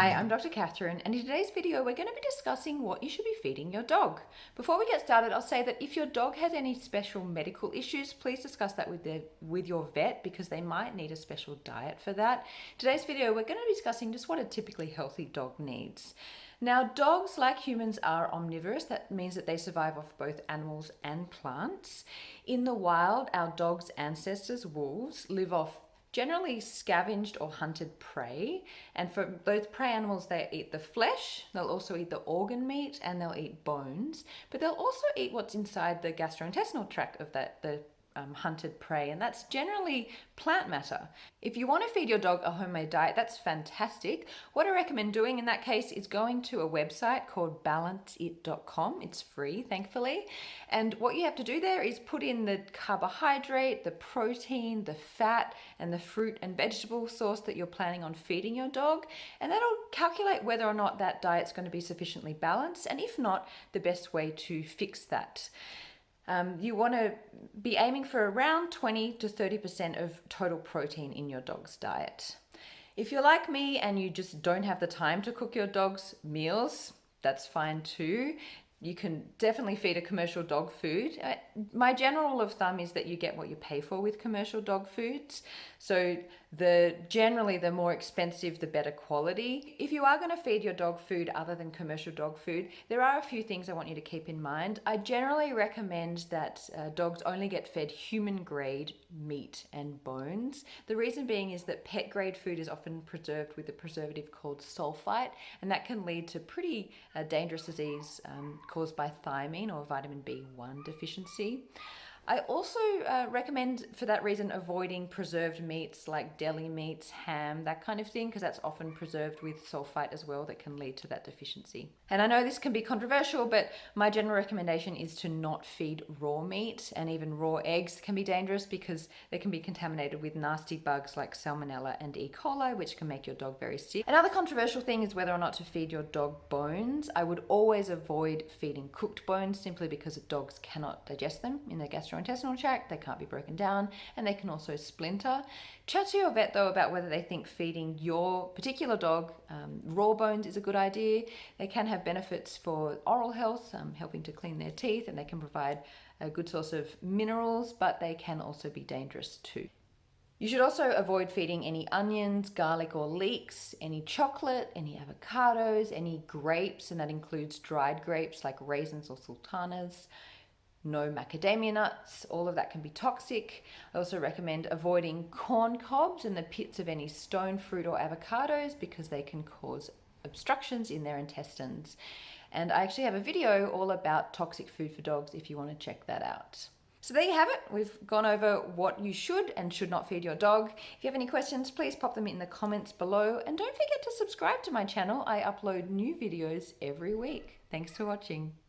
Hi, I'm Dr. Katherine, and in today's video we're going to be discussing what you should be feeding your dog. Before we get started, I'll say that if your dog has any special medical issues, please discuss that with your vet because they might need a special diet for that. Today's video we're going to be discussing just what a typically healthy dog needs. Now, dogs, like humans, are omnivorous. That means that they survive off both animals and plants. In the wild, our dog's ancestors, wolves, live off generally scavenged or hunted prey, and for those prey animals they eat the flesh, they'll also eat the organ meat, and they'll eat bones, but they'll also eat what's inside the gastrointestinal tract of the hunted prey, and that's generally plant matter. If you want to feed your dog a homemade diet, that's fantastic. What I recommend doing in that case is going to a website called balanceit.com. It's free, thankfully. And what you have to do there is put in the carbohydrate, the protein, the fat, and the fruit and vegetable source that you're planning on feeding your dog. And that'll calculate whether or not that diet's going to be sufficiently balanced, and if not, the best way to fix that. You want to be aiming for around 20 to 30% of total protein in your dog's diet. If you're like me and you just don't have the time to cook your dog's meals, that's fine too. You can definitely feed a commercial dog food. My general rule of thumb is that you get what you pay for with commercial dog foods. So generally the more expensive, the better quality. If you are going to feed your dog food other than commercial dog food, there are a few things I want you to keep in mind. I generally recommend that dogs only get fed human grade meat and bones. The reason being is that pet grade food is often preserved with a preservative called sulfite, and that can lead to pretty dangerous disease caused by thiamine or vitamin B1 deficiency. I also recommend, for that reason, avoiding preserved meats like deli meats, ham, that kind of thing, because that's often preserved with sulfite as well that can lead to that deficiency. And I know this can be controversial, but my general recommendation is to not feed raw meat, and even raw eggs can be dangerous because they can be contaminated with nasty bugs like Salmonella and E. coli, which can make your dog very sick. Another controversial thing is whether or not to feed your dog bones. I would always avoid feeding cooked bones simply because dogs cannot digest them in their gastrointestinal tract. They can't be broken down, and they can also splinter. Chat to your vet though about whether they think feeding your particular dog raw bones is a good idea. They can have benefits for oral health, helping to clean their teeth, and they can provide a good source of minerals, but they can also be dangerous too. You should also avoid feeding any onions, garlic or leeks, any chocolate, any avocados, any grapes, and that includes dried grapes like raisins or sultanas. No macadamia nuts, all of that can be toxic. I also recommend avoiding corn cobs and the pits of any stone fruit or avocados because they can cause obstructions in their intestines. And I actually have a video all about toxic food for dogs if you want to check that out. So there you have it. We've gone over what you should and should not feed your dog. If you have any questions, please pop them in the comments below. And don't forget to subscribe to my channel. I upload new videos every week. Thanks for watching.